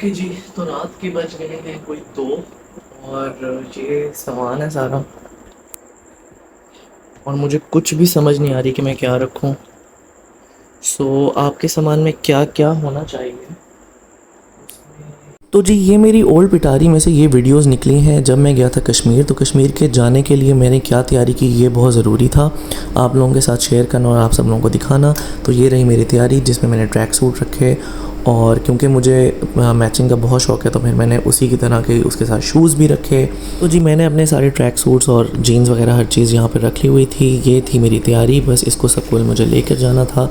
Okay जी, तो रात के बज गए हैं कोई 2 और ये सामान है सारा और मुझे कुछ भी समझ नहीं आ रही कि मैं क्या रखूं। सो आपके सामान में क्या क्या होना चाहिए? तो जी ये मेरी ओल्ड पिटारी में से ये वीडियोस निकली हैं जब मैं गया था कश्मीर। तो कश्मीर के जाने के लिए मैंने क्या तैयारी की ये बहुत ज़रूरी था आप लोगों के साथ शेयर करना और आप सब लोगों को दिखाना। तो ये रही मेरी तैयारी जिसमें मैंने ट्रैक सूट रखे और क्योंकि मुझे मैचिंग का बहुत शौक़ है तो फिर मैंने उसी की तरह के उसके साथ शूज़ भी रखे। तो जी मैंने अपने सारे ट्रैक सूट्स और जीन्स वगैरह हर चीज़ यहाँ पर रखी हुई थी। ये थी मेरी तैयारी, बस इसको सबको मुझे लेकर जाना था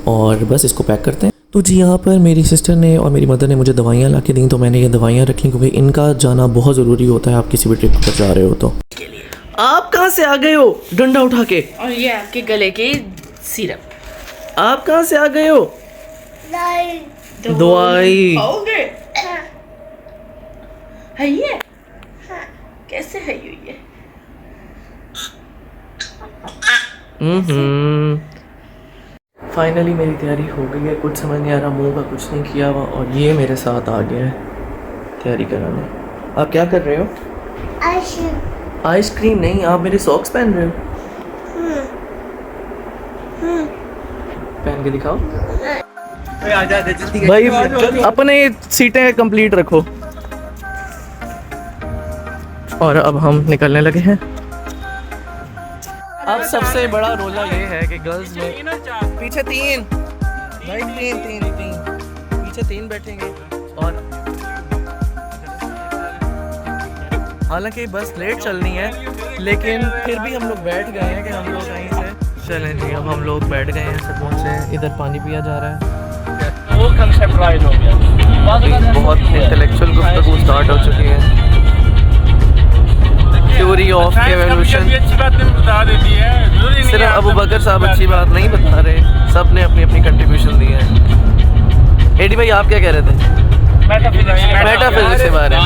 और बस इसको पैक करते हैं। तो जी यहाँ पर मेरी सिस्टर ने और मेरी मदर ने मुझे दवाइयाँ ला के दी, तो मैंने ये दवाइयाँ रख ली क्योंकि इनका जाना बहुत ज़रूरी होता है आप किसी भी ट्रिप पर जा रहे हो तो। आप कहाँ से आ गए हो डंडा उठा के? और ये आपके गले की सिरप। आप कहाँ से आ गए हो? दवाई खाओगे? है ये? कैसे है ये? फाइनली मेरी तैयारी हो गई है। कुछ समझ नहीं आ रहा, मुंह का कुछ नहीं किया हुआ और ये मेरे साथ आ गया है तैयारी कराने। आप क्या कर रहे हो? आइसक्रीम नहीं, आप मेरे सॉक्स पहन रहे हो। पहन के दिखाओ भाई, अपने सीटें कंप्लीट रखो। और अब हम निकलने लगे हैं। अब सबसे बड़ा रोला ये है कि गर्ल्स में पीछे तीन पीछे तीन बैठेंगे और हालांकि बस लेट चलनी है लेकिन फिर भी हम लोग बैठ गए हैं कि हम लोग कहीं से चलें जी। अब हम लोग बैठ गए हैं, से पहुँचे, इधर पानी पिया जा रहा है। वो कंसेप्ट हो गया, बहुत इंटेलेक्चुअल गुफ्तगू स्टार्ट हो चुकी है। थ्योरी ऑफ एवोल्यूशन सिर्फ अबू बकर साहब अच्छी बात नहीं बता रहे, सब ने अपनी अपनी कंट्रीब्यूशन दी है। एडी भाई आप क्या कह रहे थे? मेटाफिजिक्स के बारे में,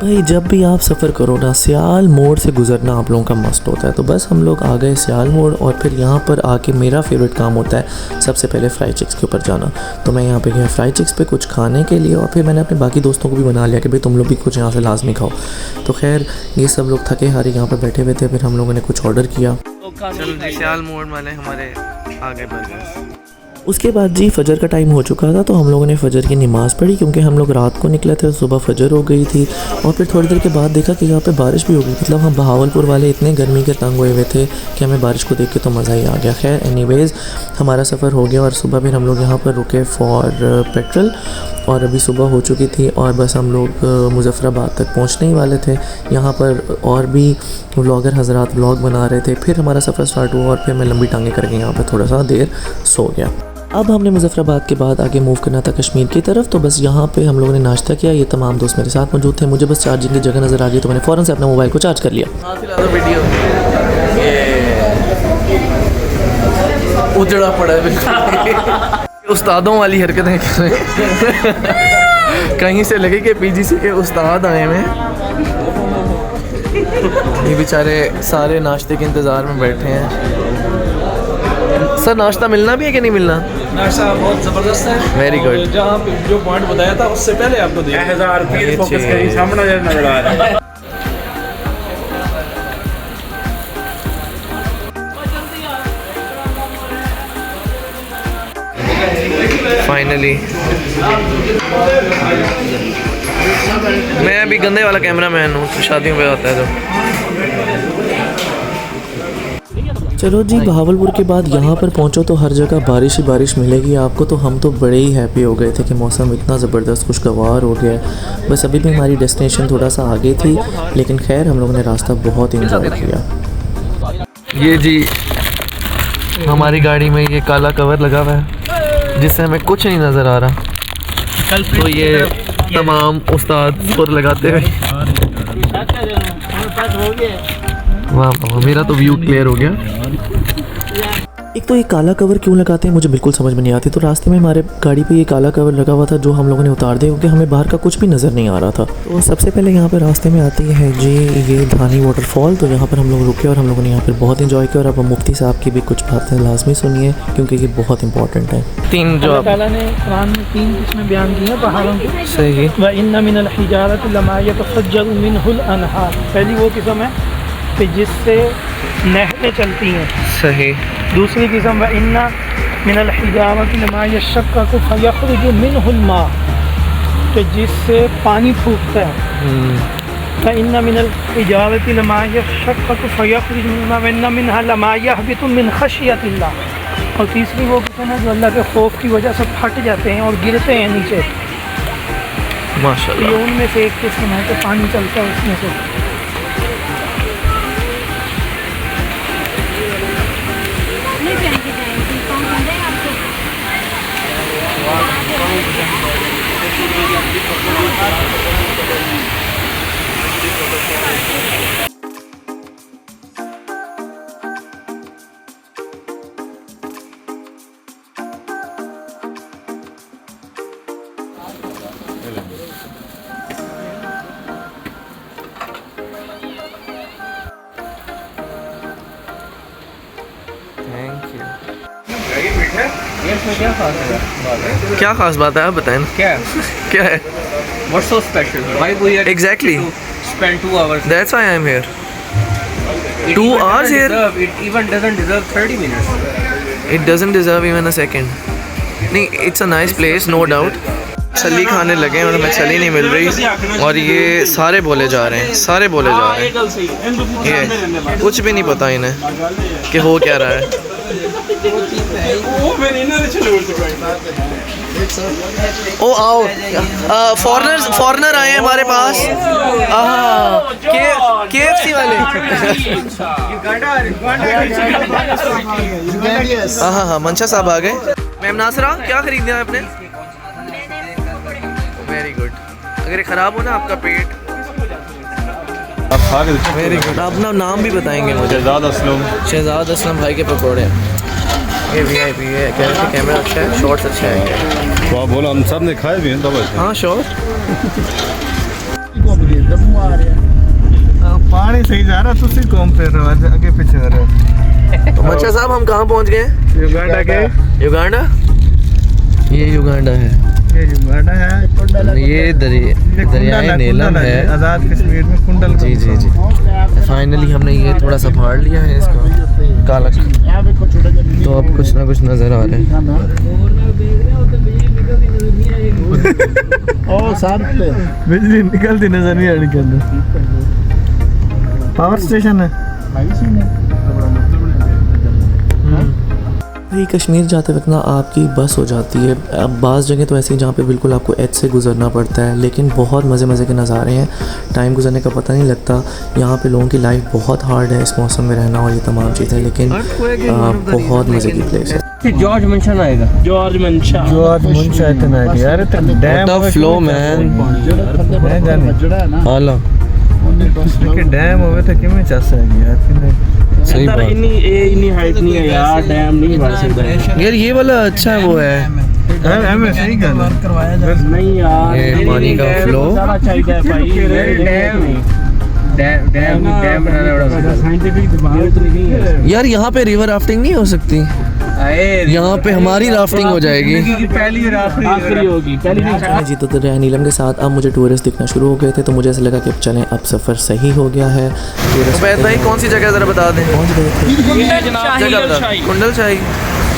भाई जब भी आप सफ़र करो ना सियाल मोड़ से गुजरना आप लोगों का मस्त होता है। तो बस हम लोग आ गए सियाल मोड़ और फिर यहाँ पर आके मेरा फेवरेट काम होता है सबसे पहले फ्राई चिक्स के ऊपर जाना। तो मैं यहाँ पे गया फ्राई चिक्स पे कुछ खाने के लिए और फिर मैंने अपने बाकी दोस्तों को भी बना लिया कि भाई तुम लोग भी कुछ यहाँ से लाजमी खाओ। तो खैर ये सब लोग थके हारे यहाँ पर बैठे हुए थे, फिर हम लोगों ने कुछ ऑर्डर किया। चलो जी सियाल मोड़ वाले हमारे आगे बर्गर। उसके बाद जी फजर का टाइम हो चुका था तो हम लोगों ने फ़जर की नमाज़ पढ़ी क्योंकि हम लोग रात को निकले थे, सुबह फजर हो गई थी। और फिर थोड़ी देर के बाद देखा कि यहाँ पे बारिश भी हो गई। मतलब हम बहावलपुर वाले इतने गर्मी के तंग हुए हुए थे कि हमें बारिश को देख के तो मज़ा ही आ गया। खैर एनीवेज़ हमारा सफ़र हो गया और सुबह फिर हम लोग यहाँ पर रुके फॉर पेट्रोल और अभी सुबह हो चुकी थी और बस हम लोग मुज़फ़्फ़राबाद तक पहुँचने ही वाले थे। यहाँ पर और भी व्लॉगर हज़रात व्लॉग बना रहे थे। फिर हमारा सफ़र स्टार्ट हुआ और फिर मैं लंबी टांगे करके यहाँ पर थोड़ा सा देर सो गया। अब हमने मुज़फ़्फ़राबाद के बाद आगे मूव करना था कश्मीर की तरफ। तो बस यहाँ पे हम लोगों ने नाश्ता किया। ये तमाम दोस्त मेरे साथ मौजूद थे। मुझे बस चार्जिंग की जगह नज़र आ गई तो मैंने फ़ौरन से अपना मोबाइल को चार्ज कर लिया। वीडियो उजड़ा पड़ा है उस्तादों वाली हरकतें कहीं से लगे कि पीजीसी के उस्ताद आए हैं। ये बेचारे सारे नाश्ते के इंतज़ार में बैठे हैं। सर नाश्ता मिलना भी है कि नहीं मिलना? नाश्ता बहुत ज़बरदस्त है, वेरी गुड। जहाँ पे जो पॉइंट बताया था उससे पहले आपको सामने नजर आ रहा है। फाइनली मैं अभी गंदे वाला कैमरा मैन हूँ, शादियों पे आता है तो। चलो जी बहावलपुर के बाद यहाँ पर पहुँचो तो हर जगह बारिश ही बारिश मिलेगी आपको। तो हम तो बड़े ही हैप्पी हो गए थे कि मौसम इतना ज़बरदस्त खुशगवार हो गया है। बस अभी भी हमारी डेस्टिनेशन थोड़ा सा आगे थी लेकिन खैर हम लोगों ने रास्ता बहुत इंजॉय किया। ये जी हमारी गाड़ी में ये काला कवर लगा हुआ है जिससे हमें कुछ नहीं नज़र आ रहा। तो ये तमाम उस्ताद सुर लगाते हुए वाह वाह मेरा तो व्यू क्लियर हो गया। एक तो ये काला कवर क्यों लगाते हैं मुझे बिल्कुल समझ में नहीं आती। तो रास्ते में हमारे गाड़ी पे ये काला कवर लगा हुआ था जो हम लोगों ने उतार दिया क्योंकि हमें बाहर का कुछ भी नज़र नहीं आ रहा था। तो सबसे पहले यहाँ पे रास्ते में आती है जी ये धानी वाटरफॉल। तो यहाँ पर हम लोग रुके और हम लोगों ने यहाँ पर बहुत इंजॉय किया। और अब मुफ्ती साहब की भी कुछ बातें लाजमी सुनिए क्योंकि ये बहुत इंपॉर्टेंट है। 3 जो अल्लाह ताला ने कुरान में 3 किस्में बयान की हैं पहाड़ों की। सही व इन्ना मिनल हिजारति लमा यतफज्जरु मिनहुल अनहार। पहली वो किस्म है कि जिससे नहरें चलती हैं। सही। दूसरी किस्म व इन्ना मिनल हिजारति लमा यशक्ककु फयखरुजु मिनहुल मा, कि जिससे पानी फूटता है। व इन्ना मिनल हिजारति लमा यशक्ककु फयखरुजु मिनहुल मा व इन्ना मिनहा लमा यहबितु मिन खशियतिल्लाह। और तीसरी वो किस्म है जो अल्लाह के खौफ की वजह से फट जाते हैं और गिरते हैं नीचे। माशाल्लाह। ये उनमें से एक किस्म है कि पानी चलता है उसमें से। क्या खास बात है आप बताएं ना। क्या क्या है? What's so special? Why we are Exactly. spend 2 hours? That's why I'm here. It 2 even hours doesn't here? deserve- It even doesn't deserve 30 minutes. It doesn't deserve even a second. नहीं, it's a nice place, no doubt. छली खाने लगे और हमें छली नहीं मिल रही और ये सारे बोले जा रहे हैं, सारे बोले जा रहे हैं। ये कुछ भी नहीं पता इन्हें कि हो क्या रहा है। ओ आओ, फॉरनर आए हैं हमारे पास। KFC वाले। हाँ, मंशा साहब आ गए। मैम नासरा क्या खरीद दिया आपने? Very good. अगर ये ख़राब हो ना आपका पेट। Very good. आप अपना नाम भी बताएंगे मुझे? शहजाद असलम भाई के पकौड़े। ये VIP है, कैमरा अच्छा है, शॉट्स अच्छे आएंगे। वाह बोलो, हम सब ने खाए भी हैं दबा। हाँ शॉट। पानी सही जा रहा, तुसी कौन पे रहो, आगे पीछे हो रहे। तो मंशा साहब हम कहाँ पहुँच गए? युगांडा के। युगांडा? ये युगांडा है। ये युगांडा है। ये दरियाए नीलम है, आज़ाद कश्मीर में कुंडल। जी जी जी। फाइनली हमने ये थोड़ा सा फाड़ लिया है इसका कालक। तो अब कुछ ना कुछ नज़र आ रहे हैं। ओ साथ पे बिजली निकलती नजर नहीं आ रही के अंदर। पावर स्टेशन है। भाई कश्मीर जाते वक्त ना आपकी बस हो जाती है। अब बाज़ जगह तो ऐसी जहाँ पे बिल्कुल आपको एज से गुजरना पड़ता है, लेकिन बहुत मज़े के नज़ारे हैं। टाइम गुजरने का पता नहीं लगता। यहाँ पे लोगों की लाइफ बहुत हार्ड है इस मौसम में रहना और ये तमाम चीज़ें, लेकिन बहुत मज़े की प्लेस है। जॉर्ज मंशन आएगा। जॉर्ज मंशा इतना है यार, डैम फ्लो मैन। आला डैम होवे तो किमें चस है यार। सही बात। इन्नी हाइट नहीं है यार, डैम नहीं बन सकता यार ये वाला अच्छा वो है। हमें सही गल नहीं यार। ये पानी का फ्लो। डैम बनाने वाला साइंटिफिक दिमाग तो नहीं है यार यहाँ पे रिवर राफ्टिंग नहीं हो सकती? यहाँ पे हमारी राफ्टिंग हो जाएगी। पहली आखिरी होगी, पहली जी। तो दरिया नीलम के साथ अब मुझे टूरिस्ट दिखना शुरू हो गए थे, तो मुझे ऐसा लगा कि अब चलें, अब सफ़र सही हो गया है। उबैद भाई कौन सी जगह ज़रा बता दें? पहुँच गए थे कुंडल शाही।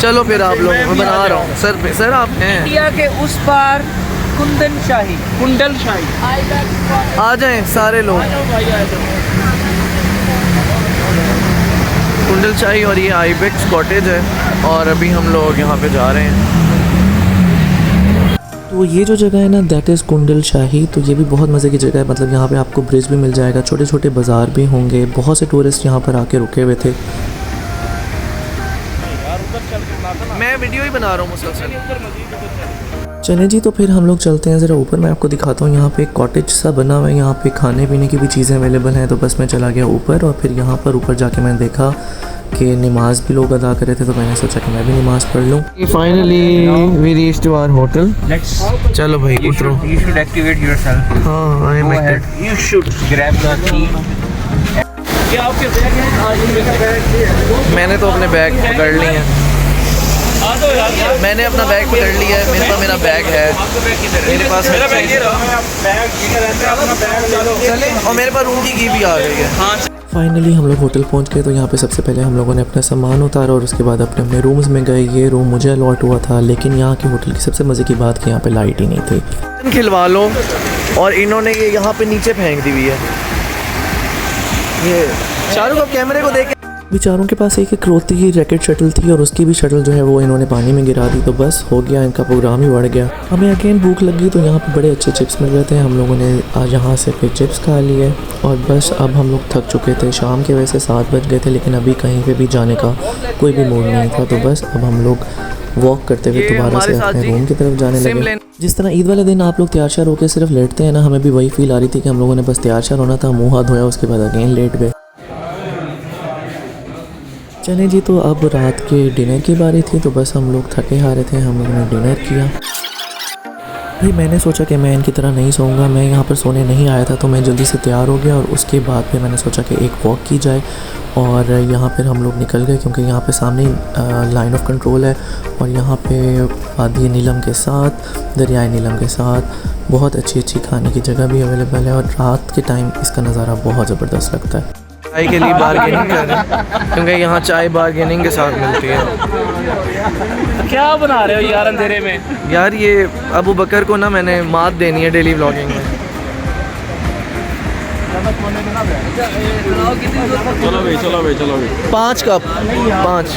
चलो फिर आप लोग, मैं बना रहा हूँ सर पे। सर आप हैं इंडिया के उस पार कुंदन शाही आ जाएं सारे लोग। कुंडल शाही और ये आइबेक्स कॉटेज है और अभी हम लोग यहाँ पे जा रहे हैं। तो ये जो जगह है ना दैट इज़ कुंडल शाही। तो ये भी बहुत मज़े की जगह है। मतलब यहाँ पे आपको ब्रिज भी मिल जाएगा, छोटे छोटे बाज़ार भी होंगे। बहुत से टूरिस्ट यहाँ पर आके रुके हुए थे। मैं वीडियो ही बना रहा हूँ मुसलसल। चलें जी, तो फिर हम लोग चलते हैं ज़रा ऊपर। मैं आपको दिखाता हूँ। यहाँ पे एक कॉटेज सा बना हुआ है, यहाँ पे खाने पीने की भी चीज़ें अवेलेबल हैं। तो बस मैं चला गया ऊपर और फिर यहाँ पर ऊपर जाके मैंने देखा कि नमाज भी लोग अदा कर रहे थे, तो मैंने सोचा कि मैं भी नमाज़ पढ़ लूँ। Finally we reached our hotel. चलो भाई उतरो। You should activate yourself. हाँ I am Go ahead. You should grab the key. क्या आपके बैग हैं? आज मेरा बैग है। मैंने तो अपने बैग पकड़ लिए हैं। मैंने अपना बैग पकड़ लिया है। मेरे पास मेरा बैग है। मेरे पास मेरा बैग ये रहा। बैग रहता है अपना बैग डालो। चले और मेरे पास रूम की भी आ गई है। हाँ फाइनली हम लोग होटल पहुंच गए। तो यहाँ पे सबसे पहले हम लोगों ने अपना सामान उतारा और उसके बाद अपने अपने रूम्स में गए। ये रूम मुझे अलॉट हुआ था, लेकिन यहाँ के होटल की सबसे मज़े की बात कि यहाँ पे लाइट ही नहीं थी। खिलवा लो और इन्होंने ये यहाँ पे नीचे फेंक दी हुई है। ये शाहरुख अब कैमरे को देख। बेचारों के पास एक रोती की रैकेट शटल थी और उसकी भी शटल जो है वो इन्होंने पानी में गिरा दी। तो बस हो गया, इनका प्रोग्राम ही बढ़ गया। हमें अगेन भूख लगी तो यहाँ पे बड़े अच्छे चिप्स मिल रहे थे। हम लोगों ने यहाँ से फिर चिप्स खा लिए और बस अब हम लोग थक चुके थे। शाम के वैसे 7 बज गए थे, लेकिन अभी कहीं पे भी जाने का कोई भी मूड नहीं था। तो बस अब हम लोग वॉक करते हुए दोबारा से अपने रूम की तरफ जाने लगे। जिस तरह ईद वाले दिन आप लोग तैयार श्यार होकर सिर्फ लेटते हैं ना, हमें भी वही फील आ रही थी कि हम लोगों ने बस तैयार श्यार होना था, मुँह हाथ धोया, उसके बाद अगेन लेट गए। चले जी, तो अब रात के डिनर की बारी थी। तो बस हम लोग थके हारे थे, हम लोगों ने डिनर किया। भाई मैंने सोचा कि मैं इनकी तरह नहीं सोऊंगा, मैं यहाँ पर सोने नहीं आया था। तो मैं जल्दी से तैयार हो गया और उसके बाद फिर मैंने सोचा कि एक वॉक की जाए और यहाँ पर हम लोग निकल गए, क्योंकि यहाँ पे सामने लाइन ऑफ कंट्रोल है और यहाँ पे वादी नीलम के साथ, दरियाए नीलम के साथ बहुत अच्छी अच्छी खाने की जगह भी अवेलेबल है और रात के टाइम इसका नज़ारा बहुत ज़बरदस्त लगता है। चाय के लिए बार्गेनिंग कर रहे हैं, क्योंकि यहाँ चाय बार्गेनिंग के साथ मिलती है। क्या बना रहे हो यार अंधेरे में? यार ये अबू बकर को ना मैंने मात देनी है डेली व्लॉगिंग में। चलो भाई 5 कप 5।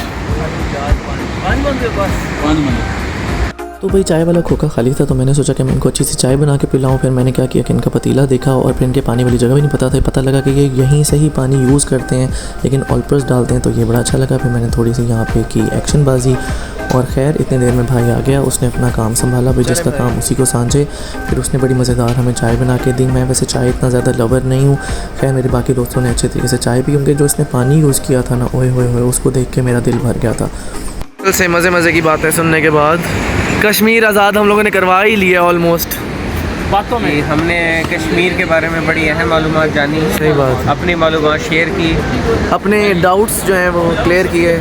तो भाई चाय वाला खोखा खाली था, तो मैंने सोचा कि मैं इनको अच्छी सी चाय बना के पिलाऊं। फिर मैंने क्या किया कि इनका पतीला देखा और फिर इनके पानी वाली जगह भी नहीं पता था। पता लगा कि ये यहीं से ही पानी यूज़ करते हैं, लेकिन ऑलपर्स डालते हैं। तो ये बड़ा अच्छा लगा। फिर मैंने थोड़ी सी यहाँ पे की एक्शन बाजी और खैर इतने देर में भाई आ गया, उसने अपना काम संभाला। भाई जिसका काम उसी को सांझे। फिर उसने बड़ी मज़ेदार हमें चाय बना के दी। मैं वैसे चाय इतना ज़्यादा लवर नहीं हूँ, खैर मेरे बाकी दोस्तों ने अच्छे तरीके से चाय पी, क्योंकि जो इसने पानी यूज़ किया था ना, ओए होए होए, उसको देख के मेरा दिल भर गया था। से मज़े की बातें सुनने के बाद कश्मीर आज़ाद हम लोगों ने करवा ही लिया ऑलमोस्ट। बातों में हमने कश्मीर के बारे में बड़ी अहम मालूमात जानी। सही बात। अपनी मालूमात शेयर की, अपने डाउट्स जो हैं वो क्लियर किए।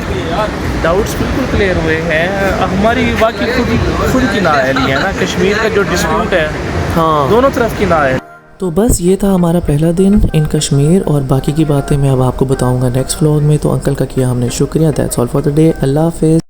डाउट्स बिल्कुल क्लियर हुए हैं। हमारी बाकी खुद की नाअहली है ना, कश्मीर का जो डिस्प्यूट है हाँ दोनों तरफ की नाअहली। तो बस ये था हमारा पहला दिन इन कश्मीर और बाकी की बातें मैं अब आपको बताऊंगा नेक्स्ट व्लॉग में। तो अंकल का किया हमने शुक्रिया। That's all for the day. अल्लाह हाफिज़।